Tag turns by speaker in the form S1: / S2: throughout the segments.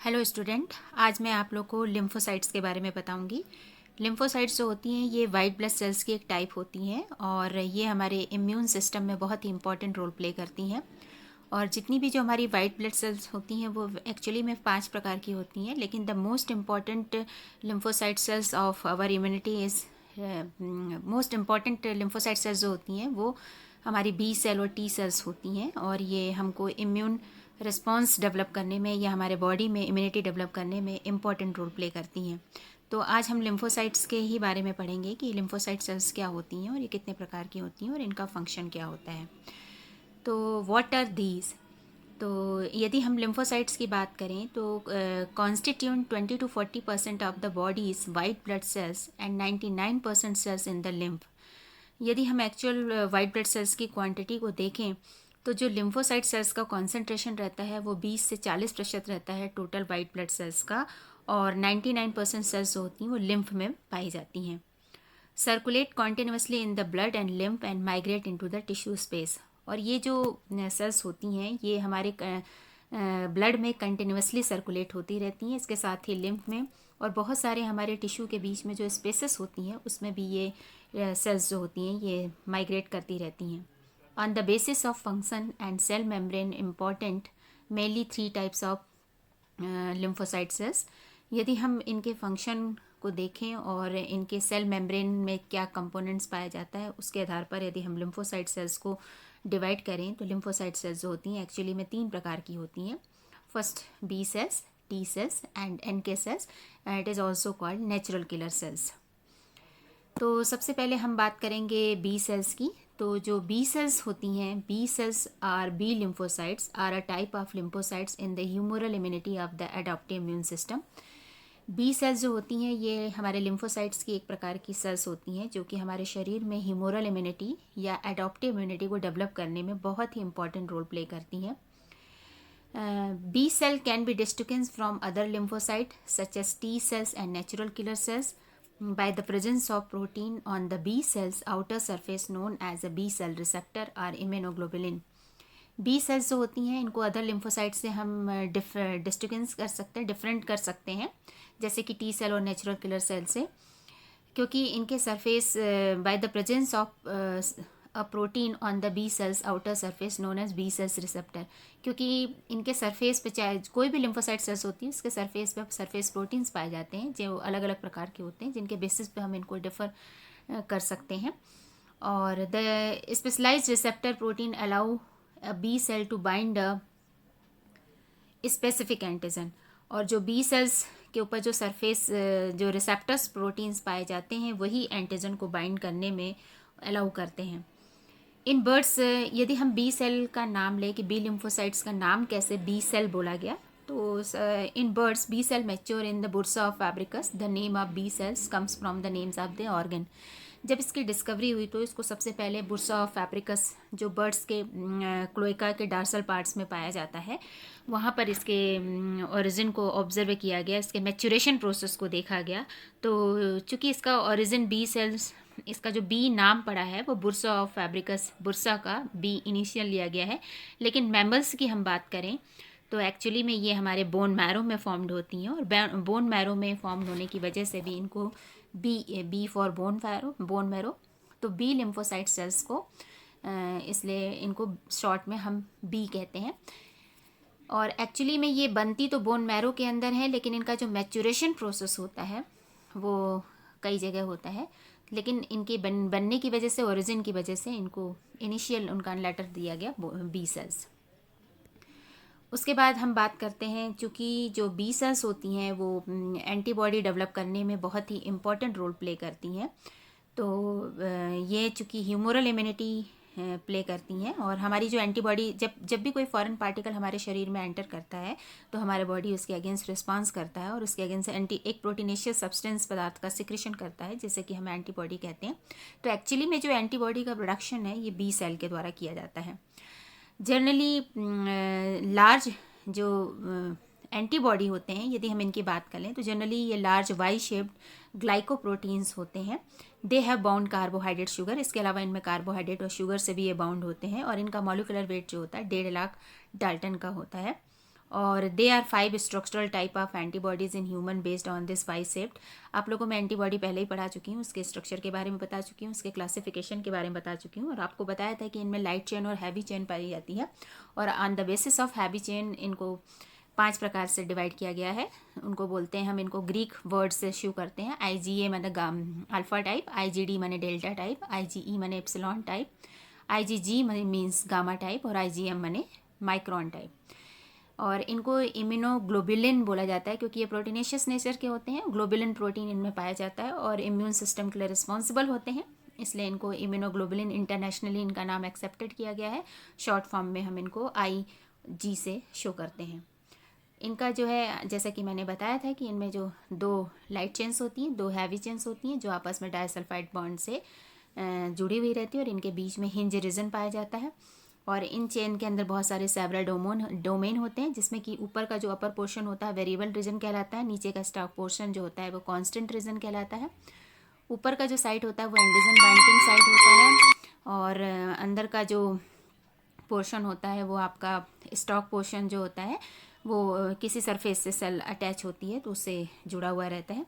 S1: Hello student, आज मैं आप लोग को लिम्फोसाइट्स के बारे में बताऊंगी। लिम्फोसाइट्स जो होती हैं ये वाइट ब्लड सेल्स की एक टाइप होती हैं और ये हमारे इम्यून सिस्टम में बहुत ही इंपॉर्टेंट रोल प्ले करती हैं। और जितनी भी जो हमारी वाइट ब्लड सेल्स होती हैं वो एक्चुअली में 5 प्रकार की होती हैं, लेकिन the most important lymphocyte cells of our immunity is most important lymphocyte cells जो होती हैं वो हमारी बी सेल और टी सेल्स होती हैं और ये हमको इम्यून रिस्पॉन्स डेवलप करने में या हमारे बॉडी में इम्यूनिटी डेवलप करने में इम्पॉर्टेंट रोल प्ले करती हैं। तो आज हम लिम्फोसाइट्स के ही बारे में पढ़ेंगे कि लिम्फोसाइट सेल्स क्या होती हैं और ये कितने प्रकार की होती हैं और इनका फंक्शन क्या होता है। तो व्हाट आर दीज? तो यदि हम लिम्फोसाइट्स की बात करें तो constitute 20 to 40% of the body's white blood cells and 99% cells in the lymph. यदि हम एक्चुअल वाइट ब्लड सेल्स की क्वांटिटी को देखें तो जो लिम्फोसाइट सेल्स का कॉन्सेंट्रेशन रहता है वो 20 से 40% रहता है टोटल वाइट ब्लड सेल्स का, और 99% सेल्स जो होती हैं वो लिम्फ में पाई जाती हैं। Circulate continuously in the blood and lymph and migrate into the tissue space. और ये जो सेल्स होती हैं ये हमारे ब्लड में कंटिन्यूसली सर्कुलेट होती रहती हैं, इसके साथ ही लिम्फ में, और बहुत सारे हमारे टिश्यू के बीच में जो स्पेसेस होती हैं उसमें भी ये सेल्स जो होती हैं ये माइग्रेट करती रहती हैं। On the basis of function and cell membrane important mainly 3 types of lymphocyte cells. यदि हम इनके फंक्शन को देखें और इनके सेल मेम्ब्रेन में क्या कंपोनेंट्स पाया जाता है उसके आधार पर यदि हम लिम्फोसाइट सेल्स को डिवाइड करें तो लिम्फोसाइट सेल्स जो होती हैं एक्चुअली में 3 प्रकार की होती हैं। First B cells, T cells and NK cells. It is also called natural killer cells. तो सबसे पहले हम बात करेंगे बी सेल्स की। तो जो बी सेल्स होती हैं, B cells are B lymphocytes are a type of lymphocytes in the humoral immunity of the adaptive immune system. B cells जो होती हैं ये हमारे लिम्फोसाइट्स की एक प्रकार की सेल्स होती हैं जो कि हमारे शरीर में ह्यूमरल इम्यूनिटी या एडॉप्टिव इम्यूनिटी को डेवलप करने में बहुत ही इंपॉर्टेंट रोल प्ले करती हैं। B cell can be distinguished from other lymphocyte such as T cells and natural killer cells by the presence of protein on the B cell's outer surface known as a B cell receptor or immunoglobulin. B cells जो होती हैं इनको other lymphocyte से हम distinguish कर सकते हैं, different कर सकते हैं, जैसे कि टी सेल और नेचुरल किलर सेल से, क्योंकि इनके surface by the presence of a protein on the B cells outer surface known as B cells receptor. क्योंकि इनके सरफेस पे चाहे कोई भी लिम्फोसाइट सेल्स होती है उसके सरफेस पे सरफेस प्रोटीन्स पाए जाते हैं जो अलग अलग प्रकार के होते हैं, जिनके बेसिस पे हम इनको डिफर कर सकते हैं। और the specialised receptor protein allow a B cell to bind a specific antigen. और जो बी सेल्स के ऊपर जो सरफेस जो रिसेप्टर्स प्रोटीन्स पाए जाते हैं वही एंटीजन को बाइंड करने में अलाउ करते हैं। इन बर्ड्स यदि हम बी सेल का नाम लें कि बी लिम्फोसाइट्स का नाम कैसे बी सेल बोला गया, तो in birds B cell mature in the bursa of Fabricius. The name of B cells comes from the names of the organ. जब इसकी डिस्कवरी हुई तो इसको सबसे पहले बुर्सा ऑफ फैब्रिकस जो बर्ड्स के क्लोएका के डार्सल पार्ट्स में पाया जाता है वहाँ पर इसके ओरिजिन को ऑब्जर्व किया गया, इसके मैच्योरेशन प्रोसेस को देखा गया। तो चूँकि इसका ओरिजिन बी सेल्स, इसका जो बी नाम पड़ा है वो बुर्सा ऑफ फैब्रिकस, बुर्सा का बी इनिशियल लिया गया है। लेकिन मैमल्स की हम बात करें तो एक्चुअली में ये हमारे बोन मैरो में फॉर्म्ड होती हैं, और बोन मैरो में फॉर्म्ड होने की वजह से भी इनको बी फॉर बोन मैरो, तो बी लिम्फोसाइट सेल्स को इसलिए इनको शॉर्ट में हम बी कहते हैं। और एक्चुअली में ये बनती तो बोन मैरो के अंदर है, लेकिन इनका जो मैच्योरेशन प्रोसेस होता है वो कई जगह होता है, लेकिन इनके बनने की वजह से, ओरिजिन की वजह से इनको इनिशियल उनका लेटर दिया गया बी सेल्स। उसके बाद हम बात करते हैं, चूँकि जो बी सेल्स होती हैं वो एंटीबॉडी डेवलप करने में बहुत ही इम्पॉर्टेंट रोल प्ले करती हैं। तो ये चूँकि ह्यूमरल इम्यूनिटी प्ले करती हैं, और हमारी जो एंटीबॉडी जब भी कोई फॉरेन पार्टिकल हमारे शरीर में एंटर करता है तो हमारे बॉडी उसके अगेंस्ट रिस्पांस करता है और उसके अगेंस्ट एक प्रोटीनेशियस सब्सटेंस पदार्थ का सिक्रेशन करता है जिसे कि हम एंटीबॉडी कहते हैं। तो एक्चुअली में जो एंटीबॉडी का प्रोडक्शन है ये बी सेल के द्वारा किया जाता है। जनरली लार्ज जो एंटीबॉडी होते हैं यदि हम इनकी बात करें तो जनरली ये लार्ज वाई शेप्ड ग्लाइकोप्रोटीन्स होते हैं। They have bound carbohydrate sugar. इसके अलावा इनमें कार्बोहाइड्रेट और शुगर से भी ये बाउंड होते हैं, और इनका मॉलिक्यूलर वेट जो होता है 1.5 लाख डाल्टन का होता है। और they are 5 structural type of antibodies in human based on this biceps. आप लोगों को मैं एंटीबॉडी पहले ही पढ़ा चुकी हूँ, उसके स्ट्रक्चर के बारे में बता चुकी हूँ, उसके क्लासिफिकेशन के बारे में बता चुकी हूँ, और आपको बताया था कि इनमें लाइट चेन और हैवी चेन पाई जाती है, और on the basis of heavy chain इनको 5 प्रकार से डिवाइड किया गया है। उनको बोलते हैं, हम इनको ग्रीक वर्ड से शुरू करते हैं। IgA माने अल्फा टाइप, IgD माने डेल्टा टाइप, IgE माने epsilon type, IgG means gamma type, और IgM माने माइक्रोन टाइप। और इनको इम्यूनोग्लोबुलिन बोला जाता है क्योंकि ये प्रोटीनेशियस नेचर के होते हैं। ग्लोबुलिन प्रोटीन इनमें पाया जाता है और इम्यून सिस्टम के लिए रिस्पॉन्सिबल होते हैं, इसलिए इनको इम्यूनोग्लोबुलिन इंटरनेशनली इनका नाम एक्सेप्टेड किया गया है। शॉर्ट फॉर्म में हम इनको IG से शो करते हैं। इनका जो है, जैसा कि मैंने बताया था कि इनमें जो 2 लाइट चेन्स होती हैं, 2 हैवी चेन्स होती हैं जो आपस में डाइसल्फाइड बॉन्ड से जुड़ी हुई रहती है, और इनके बीच में हिंज रीजन पाया जाता है। और इन चेन के अंदर बहुत सारे सेवरल डोमेन होते हैं, जिसमें कि ऊपर का जो अपर पोर्शन होता है वेरिएबल रीजन कहलाता है, नीचे का स्टॉक पोर्शन जो होता है वो कांस्टेंट रीजन कहलाता है। ऊपर का जो साइट होता है वो एंटीजन बाइंडिंग साइट होता है, और अंदर का जो पोर्शन होता है वो आपका स्टॉक पोर्शन जो होता है वो किसी सरफेस से सेल अटैच होती है तो उससे जुड़ा हुआ रहता है।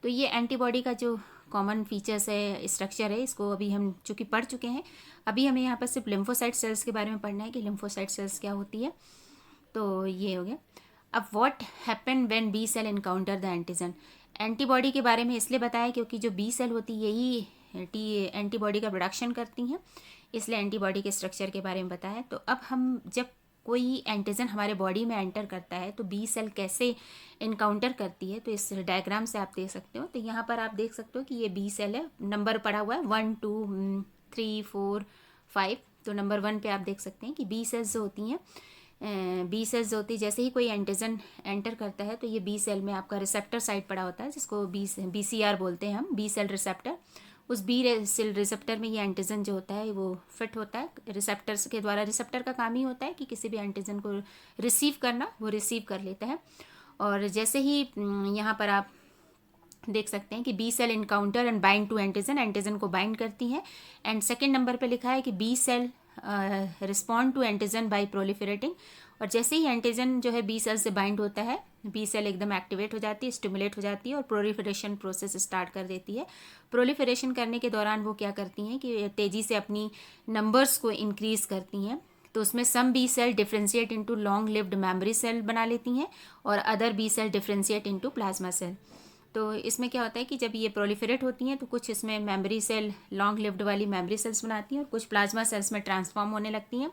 S1: तो ये एंटीबॉडी का जो कॉमन फीचर्स है, स्ट्रक्चर है, इसको अभी हम चूँकि पढ़ चुके हैं। अभी हमें यहाँ पर सिर्फ लिम्फोसाइट सेल्स के बारे में पढ़ना है कि लिम्फोसाइट सेल्स क्या होती है। तो ये हो गया। अब what happen when B cell encounter the antigen. Antibody के बारे में इसलिए बताया क्योंकि जो बी सेल होती है यही एंटीबॉडी का प्रोडक्शन करती हैं, इसलिए एंटीबॉडी के स्ट्रक्चर के बारे में बताया। तो अब हम जब कोई एंटीजन हमारे बॉडी में एंटर करता है तो बी सेल कैसे इनकाउंटर करती है, तो इस डायग्राम से आप देख सकते हो। तो यहाँ पर आप देख सकते हो कि ये बी सेल है, नंबर पड़ा हुआ है 1 2 3 4 5। तो नंबर 1 पे आप देख सकते हैं कि बी सेल्स जो होती हैं, बी सेल्स होती है, जैसे ही कोई एंटीजन एंटर करता है तो ये बी सेल में आपका रिसेप्टर साइट पड़ा होता है, जिसको BCR बोलते हैं हम, बी सेल रिसेप्टर। उस बी सेल रिसेप्टर में ये एंटीजन जो होता है वो फिट होता है रिसेप्टर्स के द्वारा। रिसेप्टर का काम ही होता है कि किसी भी एंटीजन को रिसीव करना, वो रिसीव कर लेता है। और जैसे ही यहाँ पर आप देख सकते हैं कि B cell encounter and bind to antigen, antigen को बाइंड करती है। एंड सेकेंड नंबर पे लिखा है कि B cell respond to antigen by proliferating. और जैसे ही एंटीजन जो है बी सेल से बाइंड होता है, बी सेल एकदम एक्टिवेट हो जाती है, स्टिमुलेट हो जाती है और प्रोलिफरेशन प्रोसेस स्टार्ट कर देती है। प्रोलिफरेशन करने के दौरान वो क्या करती हैं कि तेज़ी से अपनी नंबर्स को इंक्रीज़ करती हैं। तो उसमें some B cell differentiate into long lived memory cell बना लेती हैं, और other B cell differentiate into plasma cell. तो इसमें क्या होता है कि जब ये प्रोलिफरेट होती हैं तो कुछ इसमें मेमोरी सेल लॉन्ग लिव्ड वाली मेमोरी सेल्स बनाती हैं, और कुछ प्लाज्मा सेल्स में ट्रांसफॉर्म होने लगती हैं।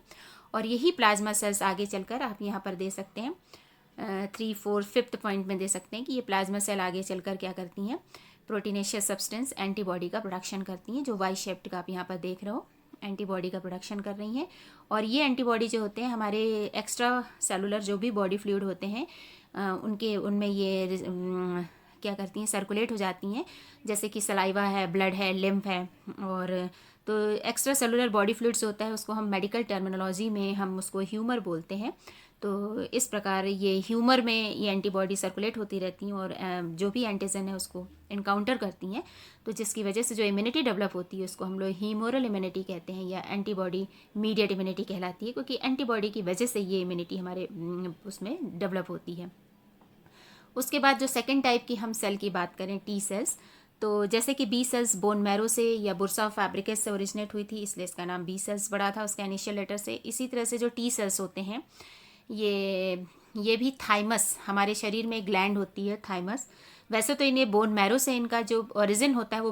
S1: और यही प्लाज्मा सेल्स आगे चलकर आप यहाँ पर दे सकते हैं 3 4 5 पॉइंट में दे सकते हैं कि ये प्लाज्मा सेल आगे चलकर क्या करती हैं, प्रोटीनेशियस सब्सटेंस एंटीबॉडी का प्रोडक्शन करती हैं, जो वाई शेप्ड का आप यहाँ पर देख रहे हो, एंटीबॉडी का प्रोडक्शन कर रही हैं। और ये एंटीबॉडी जो होते हैं हमारे एक्स्ट्रा सेलुलर जो भी बॉडी फ्लूइड होते हैं उनमें ये क्या करती हैं, सर्कुलेट हो जाती हैं, जैसे कि सलाइवा है, ब्लड है, लिम्फ है। और तो एक्स्ट्रा सेलुलर बॉडी फ्लूइड्स होता है, उसको हम मेडिकल टर्मिनोलॉजी में हम उसको ह्यूमर बोलते हैं। तो इस प्रकार ये ह्यूमर में ये एंटीबॉडी सर्कुलेट होती रहती हैं और जो भी एंटीजन है उसको इनकाउंटर करती हैं, तो जिसकी वजह से जो इम्यूनिटी डेवलप होती है उसको हम लोग ह्यूमोरल इम्यूनिटी कहते हैं, या एंटीबॉडी मीडिएट इम्यूनिटी कहलाती है, क्योंकि एंटीबॉडी की वजह से ये इम्यूनिटी हमारे उसमें डेवलप होती है। उसके बाद जो सेकेंड टाइप की हम सेल की बात करें, टी सेल्स, तो जैसे कि बी सेल्स बोन मैरो से या बुर्सा फैब्रिकेस से ओरिजिनेट हुई थी, इसलिए इसका नाम बी सेल्स पड़ा था उसका इनिशियल लेटर से। इसी तरह से जो टी सेल्स होते हैं ये भी थाइमस, हमारे शरीर में एक ग्लैंड होती है थाइमस। वैसे तो इन्हें बोन मैरो से इनका जो ओरिजिन होता है वो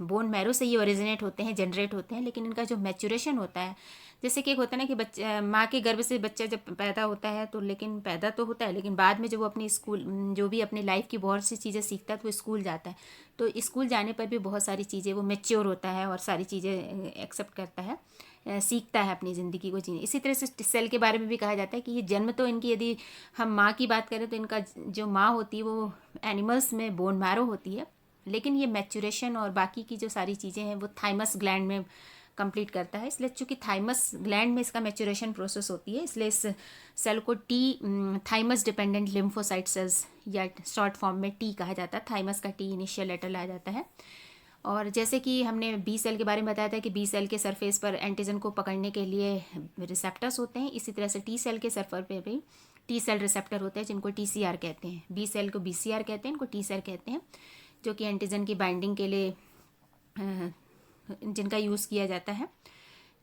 S1: बोन मैरो से ये ओरिजिनेट होते हैं, जनरेट होते हैं, लेकिन इनका जो मैचुरेशन होता है, जैसे कि एक होता है ना कि बच्चा माँ के गर्भ से बच्चा जब पैदा होता है तो लेकिन पैदा तो होता है, लेकिन बाद में जब वो अपनी स्कूल जो भी अपनी लाइफ की बहुत सी चीज़ें सीखता है तो वो स्कूल जाता है, तो स्कूल जाने पर भी बहुत सारी चीज़ें वो मैच्योर होता है और सारी चीज़ें एक्सेप्ट करता है, सीखता है अपनी ज़िंदगी को जीने। इसी तरह से सेल के बारे में भी कहा जाता है कि ये जन्म तो इनकी, यदि हम माँ की बात करें तो इनका जो माँ होती है वो एनिमल्स में बोन मैरो होती है, लेकिन ये मैचुरेशन और बाकी की जो सारी चीज़ें हैं वो थाइमस ग्लैंड में कंप्लीट करता है। इसलिए चूँकि थाइमस ग्लैंड में इसका मैचुरेशन प्रोसेस होती है, इसलिए इस सेल को थाइमस डिपेंडेंट लिम्फोसाइट सेल्स या शॉर्ट फॉर्म में टी कहा जाता है। थाइमस का टी इनिशियल लेटर लाया जाता है। और जैसे कि हमने बी सेल के बारे में बताया था कि बी सेल के सरफेस पर एंटीजन को पकड़ने के लिए रिसेप्टर्स होते हैं, इसी तरह से टी सेल के सरफेस पे भी टी सेल रिसेप्टर होते हैं जिनको TCR कहते हैं, बी सेल को BCR कहते हैं, इनको टी सेल कहते हैं, जो कि एंटीजन की बाइंडिंग के लिए जिनका यूज़ किया जाता है।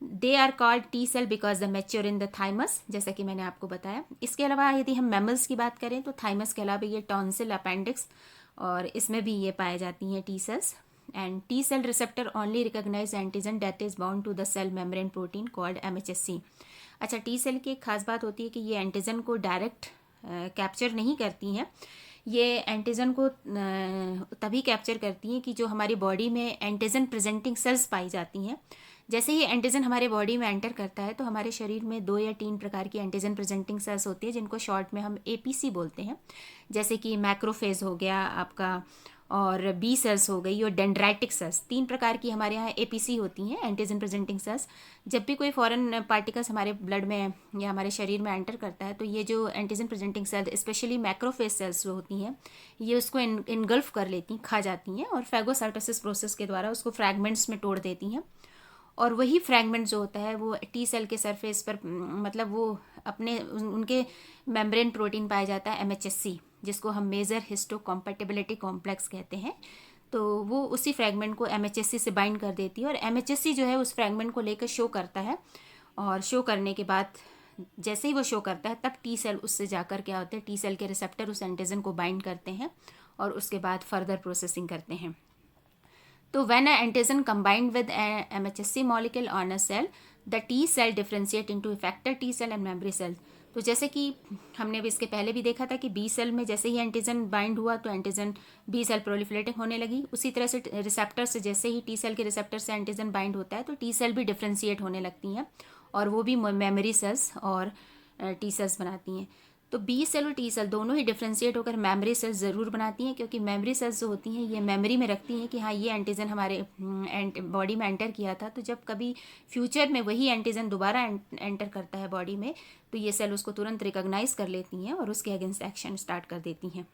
S1: They are called T cell because the mature in the thymus, जैसा कि मैंने आपको बताया। इसके अलावा यदि हम मैमल्स की बात करें तो थाइमस के अलावा ये टॉन्सिल, अपेंडिक्स और इसमें भी ये पाए जाती हैं T cells. And T cell receptor only recognise antigen that is bound to the cell membrane protein called MHSC। अच्छा, टी सेल की एक खास बात होती है कि ये एंटीजन को डायरेक्ट कैप्चर नहीं करती हैं, ये एंटीजन को तभी कैप्चर करती हैं कि जो हमारी बॉडी में एंटीजन प्रेजेंटिंग सेल्स पाई जाती हैं। जैसे ही एंटीजन हमारे बॉडी में एंटर करता है तो हमारे शरीर में 2 या 3 प्रकार की एंटीजन प्रेजेंटिंग सेल्स होती है जिनको शॉर्ट में हम APC बोलते हैं, जैसे कि मैक्रोफेज हो गया आपका, और बी सेल्स हो गई, और डेंड्राइटिक सेल्स। 3 प्रकार की हमारे यहाँ APC होती हैं, एंटीजन प्रेजेंटिंग सेल्स। जब भी कोई फॉरेन पार्टिकल्स हमारे ब्लड में या हमारे शरीर में एंटर करता है तो ये जो antigen presenting cells, specially macrophage cells जो होती हैं, ये उसको इनगल्फ कर लेती हैं, खा जाती हैं, और फैगोसाइटोसिस प्रोसेस के द्वारा उसको फ्रैगमेंट्स में तोड़ देती हैं। और वही फ्रैगमेंट जो होता है वो टी सेल के सरफेस पर, मतलब वो अपने उनके मेम्ब्रेन प्रोटीन पाया जाता है MHSC, जिसको हम मेजर हिस्टो कॉम्पैटिबिलिटी कॉम्प्लेक्स कहते हैं। तो वो उसी फ्रैगमेंट को MHSC से बाइंड कर देती है, और MHSC जो है उस फ्रैगमेंट को लेकर शो करता है, और शो करने के बाद जैसे ही वो शो करता है तब टी सेल उससे जाकर क्या होता है, टी सेल के रिसेप्टर उस एंटीजन को बाइंड करते हैं और उसके बाद फर्दर प्रोसेसिंग करते हैं। तो when a antigen combined with a MHSC molecule on a cell, the T cell differentiate into effector T cell and memory cell। तो जैसे कि हमने भी इसके पहले भी देखा था कि बी सेल में जैसे ही एंटीजन बाइंड हुआ तो एंटीजन बी सेल प्रोलिफरेटिंग होने लगी, उसी तरह से रिसेप्टर से जैसे ही टी सेल के रिसेप्टर से एंटीजन बाइंड होता है तो टी सेल भी डिफ्रेंशिएट होने लगती हैं, और वो भी मेमोरी सेल्स और टी सेल्स बनाती हैं। तो बी सेल और टी सेल दोनों ही डिफ्रेंशिएट होकर मेमोरी सेल्स ज़रूर बनाती हैं, क्योंकि मेमोरी सेल्स जो होती हैं ये मेमोरी में रखती हैं कि हाँ ये एंटीजन हमारे बॉडी में एंटर किया था, तो जब कभी फ्यूचर में वही एंटीजन दोबारा एंटर करता है बॉडी में तो ये सेल उसको तुरंत रिकॉग्नाइज कर लेती हैं और उसके अगेंस्ट एक्शन स्टार्ट कर देती हैं।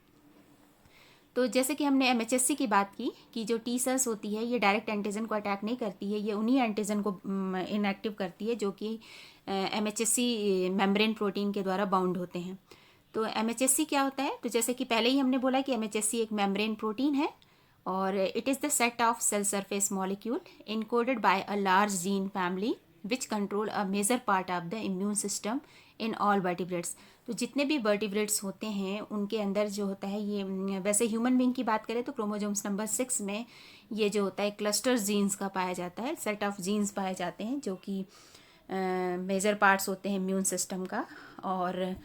S1: तो जैसे कि हमने MHSC की बात की कि जो टी सेल्स होती है ये डायरेक्ट एंटीजन को अटैक नहीं करती है, ये उन्हीं एंटीजन को इनएक्टिव करती है जो कि MHSC मेम्ब्रेन प्रोटीन के द्वारा बाउंड होते हैं। तो MHSC क्या होता है, तो जैसे कि पहले ही हमने बोला कि MHSC एक मेम्ब्रेन प्रोटीन है, और it is the set of cell surface molecule encoded by a large gene family which control a major part of the immune system in all vertebrates. तो जितने भी वर्टिब्रेट्स होते हैं उनके अंदर जो होता है ये, वैसे ह्यूमन बीइंग की बात करें तो क्रोमोजोम्स नंबर 6 में ये जो होता है क्लस्टर जीन्स का पाया जाता है, सेट ऑफ जीन्स पाए जाते हैं जो कि मेजर पार्ट्स होते हैं इम्यून सिस्टम का। और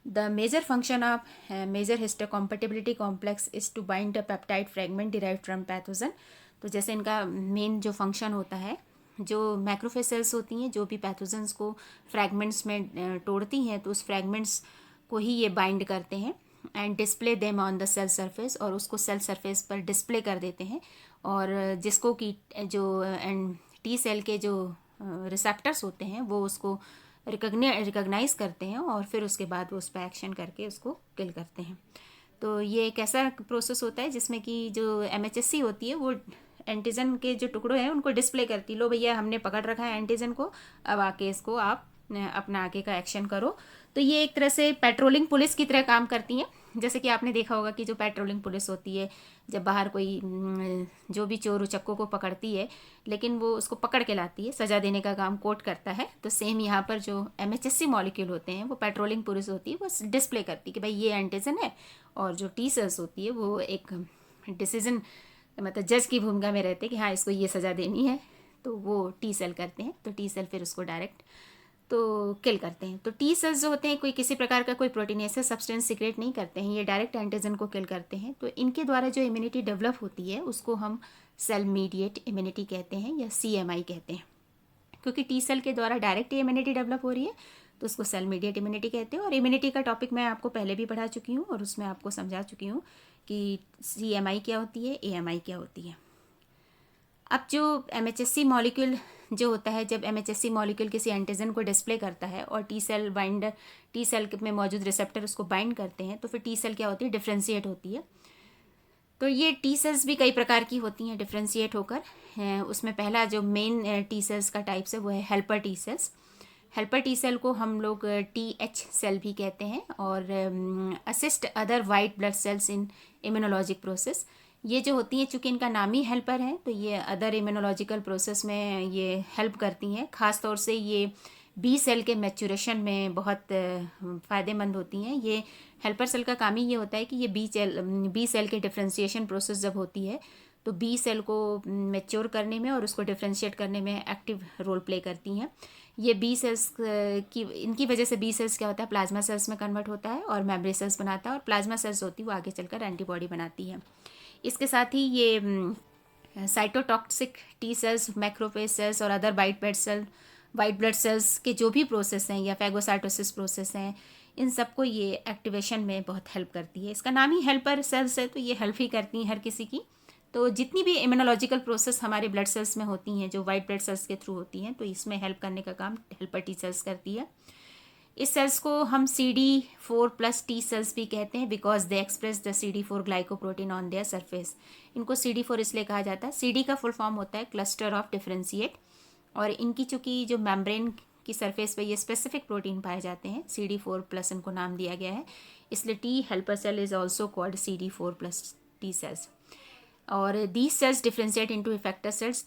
S1: the major function of major histocompatibility complex is to bind a peptide fragment derived from pathogen. तो जैसे इनका मेन जो फंक्शन होता है, जो मैक्रोफेज सेल्स होती हैं जो भी पैथोजन्स को फ्रैगमेंट्स में तोड़ती हैं तो उस फ्रैगमेंट्स को ही ये बाइंड करते हैं and display them on the cell surface, और उसको सेल सरफेस पर डिस्प्ले कर देते हैं, और जिसको कि जो टी सेल के जो रिसेप्टर्स होते हैं वो उसको रिकॉग्नाइज करते हैं और फिर उसके बाद वो उस पर एक्शन करके उसको किल करते हैं। तो ये एक ऐसा प्रोसेस होता है जिसमें कि जो MHSC होती है वो एंटीजन के जो टुकड़े हैं उनको डिस्प्ले करती, लो भैया हमने पकड़ रखा है एंटीजन को, अब आके इसको आप अपना आगे का एक्शन करो। तो ये एक तरह से पेट्रोलिंग पुलिस की तरह काम करती हैं। जैसे कि आपने देखा होगा कि जो पेट्रोलिंग पुलिस होती है जब बाहर कोई जो भी चोर उचक्कों को पकड़ती है लेकिन वो उसको पकड़ के लाती है, सज़ा देने का काम कोर्ट करता है, तो सेम यहाँ पर जो MHSC मॉलिक्यूल होते हैं वो पेट्रोलिंग पुलिस होती है, वो डिस्प्ले करती है कि भाई ये एंटीजन है, और जो टी सेल्स होती है वो एक डिसीजन मतलब जज की भूमिका में रहते हैं कि हाँ इसको ये सज़ा देनी है, तो वो टी सेल करते हैं। तो टी सेल फिर उसको डायरेक्ट तो किल करते हैं। तो टी सेल्स जो होते हैं कोई किसी प्रकार का कोई प्रोटीनेसियस सब्सटेंस सीक्रेट नहीं करते हैं, ये डायरेक्ट एंटीजन को किल करते हैं। तो इनके द्वारा जो इम्यूनिटी डेवलप होती है उसको हम सेल मीडिएट इम्यूनिटी कहते हैं या CMI कहते हैं, क्योंकि टी सेल के द्वारा डायरेक्ट इम्यूनिटी डेवलप हो रही है तो उसको सेल मीडिएट इम्यूनिटी कहते हैं। और इम्यूनिटी का टॉपिक मैं आपको पहले भी पढ़ा चुकी हूँ और उसमें आपको समझा चुकी हूँ कि CMI क्या होती है, AMI क्या होती है। अब जो MHSC मॉलिक्यूल जो होता है, जब MHSC मॉलिक्यूल किसी एंटीजन को डिस्प्ले करता है और टी सेल में मौजूद रिसेप्टर उसको बाइंड करते हैं तो फिर टी सेल क्या होती है, डिफ्रेंशिएट होती है। तो ये टी सेल्स भी कई प्रकार की होती हैं डिफ्रेंशिएट होकर। उसमें पहला जो मेन टी सेल्स का टाइप्स है वो है helper T cells. Helper T cell को हम लोग TH सेल भी कहते हैं, और assist other white blood cells in immunologic process. ये जो होती हैं, चूँकि इनका नाम ही हेल्पर है, तो ये अदर इम्यूनोलॉजिकल प्रोसेस में ये हेल्प करती हैं। ख़ास तौर से ये बी सेल के मैच्योरेशन में बहुत फ़ायदेमंद होती हैं। ये हेल्पर सेल का काम ही ये होता है कि ये बी सेल के डिफ्रेंशिएशन प्रोसेस जब होती है तो बी सेल को मैच्योर करने में और उसको डिफ्रेंशिएट करने में एक्टिव रोल प्ले करती हैं। ये बी सेल्स इनकी वजह से बी सेल्स क्या होता है, प्लाज्मा सेल्स में कन्वर्ट होता है और मेमोरी सेल्स बनाता है, और प्लाज्मा सेल्स होती है वो आगे चलकर एंटीबॉडी बनाती है। इसके साथ ही ये cytotoxic T cells, macrophage cells और अदर वाइट ब्लड सेल्स के जो भी प्रोसेस हैं या फैगोसाइटोसिस प्रोसेस हैं, इन सबको ये एक्टिवेशन में बहुत हेल्प करती है। इसका नाम ही हेल्पर सेल्स है, तो ये हेल्प ही करती हैं हर किसी की। तो जितनी भी इम्यूनोलॉजिकल प्रोसेस हमारे ब्लड सेल्स में होती हैं, जो वाइट ब्लड सेल्स के थ्रू होती हैं, तो इसमें हेल्प करने का काम हेल्पर टी सेल्स करती है। इस सेल्स को हम CD4+ टी सेल्स भी कहते हैं, because they express the CD4 glycoprotein on their surface. इनको CD4 इसलिए कहा जाता है, CD का फुल फॉर्म होता है क्लस्टर ऑफ डिफरेंशिएट, और इनकी चूँकि जो मेम्ब्रेन की सरफेस पे ये स्पेसिफिक प्रोटीन पाए जाते हैं, CD4+ इनको नाम दिया गया है, इसलिए T helper cell is also called CD4+ T cells. और these cells differentiate into effector cells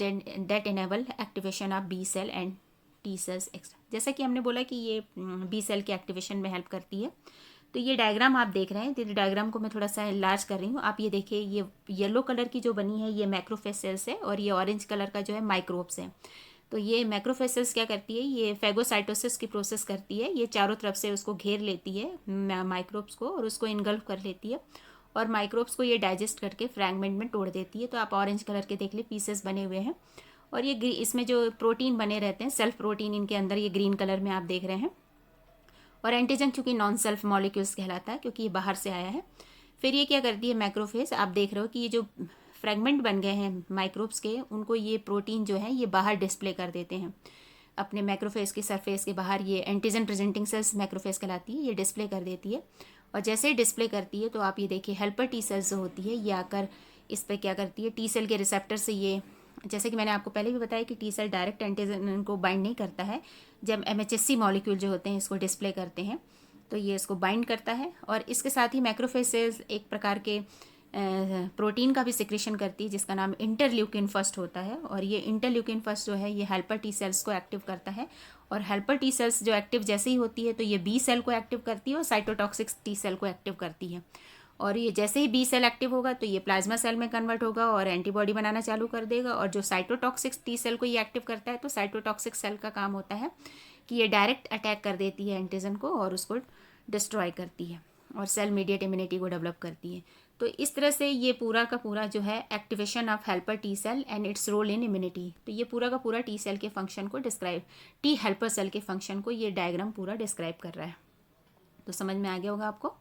S1: that enable activation of B cell and T cells extra। जैसा कि हमने बोला कि ये B सेल के एक्टिवेशन में हेल्प करती है। तो ये डायग्राम आप देख रहे हैं, तो डायग्राम को मैं थोड़ा सा लार्ज कर रही हूँ। आप ये देखिए, ये येलो कलर की जो बनी है ये मैक्रोफेज सेल्स है, और ये ऑरेंज कलर का जो है माइक्रोब्स है। तो ये मैक्रोफेज सेल्स क्या करती है, ये फैगोसाइटोसिस की प्रोसेस करती है। ये चारों तरफ से उसको घेर लेती है माइक्रोब्स को, और उसको इनगल्फ कर लेती है, और माइक्रोब्स को ये डाइजेस्ट करके फ्रैगमेंट में तोड़ देती है। तो आप ऑरेंज कलर के देख ले पीसेस बने हुए हैं, और ये इसमें जो प्रोटीन बने रहते हैं, सेल्फ प्रोटीन इनके अंदर, ये ग्रीन कलर में आप देख रहे हैं। और एंटीजन चूँकि नॉन सेल्फ मॉलिक्यूल्स कहलाता है, क्योंकि ये बाहर से आया है। फिर ये क्या करती है मैक्रोफेज, आप देख रहे हो कि ये जो फ्रैगमेंट बन गए हैं माइक्रोब्स के, उनको ये प्रोटीन जो है ये बाहर डिस्प्ले कर देते हैं अपने मैक्रोफेज की सरफेस के बाहर। ये एंटीजन प्रेजेंटिंग सेल्स मैक्रोफेज कहलाती है, ये डिस्प्ले कर देती है। और जैसे ही डिस्प्ले करती है तो आप ये देखिए हेल्पर टी सेल्स जो होती है ये आकर इस पर क्या करती है, टी सेल के रिसेप्टर से ये, जैसे कि मैंने आपको पहले भी बताया कि टी सेल डायरेक्ट एंटीजन को बाइंड नहीं करता है। जब MHSC मॉलिक्यूल जो होते हैं इसको डिस्प्ले करते हैं तो ये इसको बाइंड करता है, और इसके साथ ही मैक्रोफेज सेल्स एक प्रकार के प्रोटीन का भी सिक्रेशन करती है जिसका नाम इंटरल्यूकिन फर्स्ट होता है। और ये इंटरल्यूकिन फर्स्ट जो है ये हेल्पर टी सेल्स को एक्टिव करता है, और हेल्पर टी सेल्स जो एक्टिव जैसे ही होती है तो ये बी सेल को एक्टिव करती है और साइटोटॉक्सिक टी सेल को एक्टिव करती है। और ये जैसे ही बी सेल एक्टिव होगा तो ये प्लाज्मा सेल में कन्वर्ट होगा और एंटीबॉडी बनाना चालू कर देगा। और जो साइटोटॉक्सिक टी सेल को ये एक्टिव करता है, तो साइटोटॉक्सिक सेल का काम होता है कि ये डायरेक्ट अटैक कर देती है एंटीजन को और उसको डिस्ट्रॉय करती है, और सेल मीडिएट इम्यूनिटी को डेवलप करती है। तो इस तरह से ये पूरा का पूरा जो है activation of helper T cell and its role in immunity, तो ये पूरा का पूरा टी सेल के फंक्शन को डिस्क्राइब, टी हेल्पर सेल के फंक्शन को ये डायग्राम पूरा डिस्क्राइब कर रहा है। तो समझ में आ गया होगा आपको।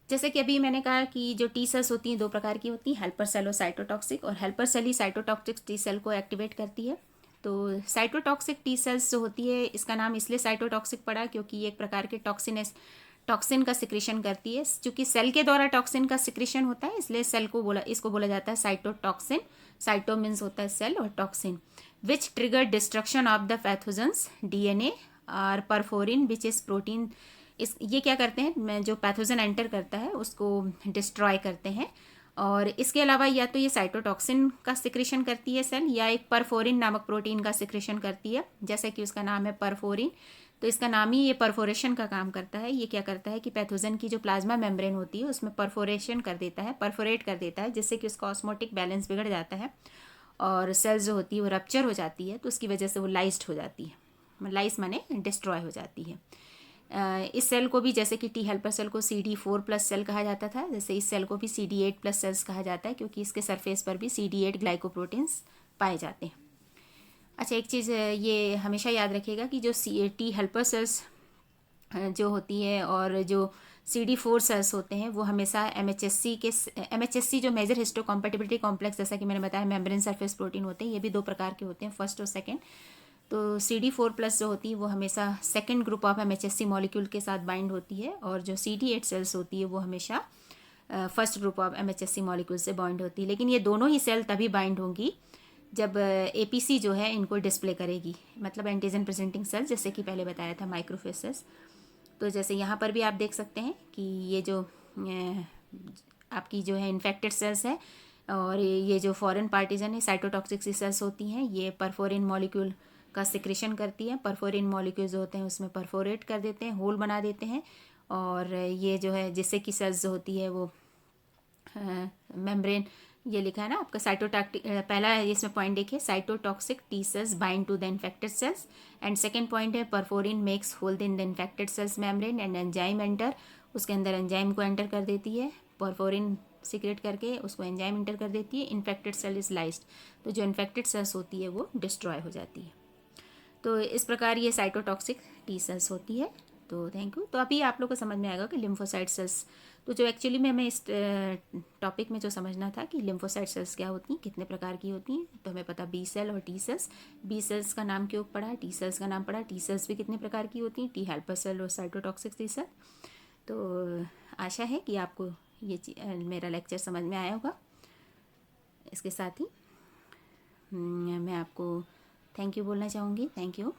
S1: जैसे कि अभी मैंने कहा कि जो टी सेल्स होती हैं दो प्रकार की होती हैं, हेल्पर सेल और साइटोटॉक्सिक, और हेल्पर सेल ही साइटोटॉक्सिक टी सेल को एक्टिवेट करती है। तो साइटोटॉक्सिक टी सेल्स जो होती है इसका नाम इसलिए साइटोटॉक्सिक पड़ा क्योंकि ये एक प्रकार के टॉक्सिन का सिक्रेशन करती है। चूँकि सेल के द्वारा टॉक्सिन का सिक्रेशन होता है इसलिए इसको बोला जाता है साइटोटॉक्सिन। साइटो मीन्स होता है सेल, और toxin which trigger destruction of the pathogens DNA और परफोरिन विच इज प्रोटीन। ये क्या करते हैं, जो पैथोजन एंटर करता है उसको डिस्ट्रॉय करते हैं। और इसके अलावा या तो ये साइटोटॉक्सिन का सिक्रेशन करती है सेल, या एक परफोरिन नामक प्रोटीन का सिक्रेशन करती है, जैसे कि उसका नाम है परफोरिन। तो इसका नाम ही ये परफोरेशन का काम करता है। ये क्या करता है कि पैथोजन की जो प्लाज्मा मेम्ब्रेन होती है उसमें परफोरेशन कर देता है, परफोरेट कर देता है, जिससे कि उसका ऑस्मोटिक बैलेंस बिगड़ जाता है और सेल्स जो होती है वो रप्चर हो जाती है, तो उसकी वजह से वो लाइज्ड हो जाती है। लाइज माने डिस्ट्रॉय हो जाती है। इस सेल को भी जैसे कि टी हेल्पर सेल को CD4+ सेल कहा जाता था, जैसे इस सेल को भी CD8+ सेल्स कहा जाता है, क्योंकि इसके सरफेस पर भी CD8 ग्लाइकोप्रोटीन्स पाए जाते हैं। अच्छा, एक चीज़ ये हमेशा याद रखिएगा कि जो टी हेल्पर सेल्स जो होती है और जो CD4 सेल्स होते हैं वो हमेशा MHSC जो मेजर हिस्टो कॉम्पेटिबिलिटी कॉम्प्लेक्स, जैसा कि मैंने बताया मेम्ब्रेन सरफेस प्रोटीन होते हैं, ये भी दो प्रकार के होते हैं, फर्स्ट और सेकेंड। तो CD4+ जो होती है वो हमेशा second group of MHSC molecule के साथ बाइंड होती है, और जो CD8 सेल्स होती है वो हमेशा first group of MHSC molecule से बाइंड होती है। लेकिन ये दोनों ही सेल तभी बाइंड होंगी जब एपीसी जो है इनको डिस्प्ले करेगी, मतलब एंटीजन प्रेजेंटिंग सेल्स, जैसे कि पहले बताया था माइक्रोफेज सेल्स। तो जैसे यहाँ पर भी आप देख सकते हैं कि ये जो आपकी जो है इन्फेक्टेड सेल्स है, और ये जो फॉरेन पार्टीजन है साइटोटॉक्सिक सी सेल्स होती हैं, ये परफोरिन मॉलिक्यूल का सिक्रेशन करती हैं। परफोरिन मॉलिक्यूल्स होते हैं उसमें परफोरेट कर देते हैं, होल बना देते हैं, और ये जो है जिससे कि सेल्स जो होती है वो मेम्ब्रेन, ये लिखा है ना आपका साइटोटॉक्सिक, पहला इसमें पॉइंट देखिए, cytotoxic T cells bind to the infected cells, and second point है perforin makes hole in the infected cells membrane and enzyme enter, उसके अंदर एंजाइम को एंटर कर देती है, परफोरिन सीक्रेट करके उसको एंजाइम एंटर कर देती है, इन्फेक्टेड सेल इज लाइज्ड, तो जो इन्फेक्टेड सेल्स होती है वो डिस्ट्रॉय हो जाती है। तो इस प्रकार ये साइटोटॉक्सिक टी सेल्स होती है। तो थैंक यू। तो अभी आप लोग को समझ में आएगा कि लिम्फोसाइट सेल्स, तो जो एक्चुअली में हमें इस टॉपिक में जो समझना था कि लिम्फोसाइट सेल्स क्या होती हैं, कितने प्रकार की होती हैं, तो हमें पता बी सेल और टी सेल्स। बी सेल्स का नाम क्यों पड़ा, टी सेल्स का नाम पड़ा, टी सेल्स भी कितने प्रकार की होती हैं, टी हेल्पर सेल और साइटोटॉक्सिक टी सेल। तो आशा है कि आपको ये मेरा लेक्चर समझ में आया होगा। इसके साथ ही मैं आपको थैंक यू बोलना चाहूँगी। Thank you.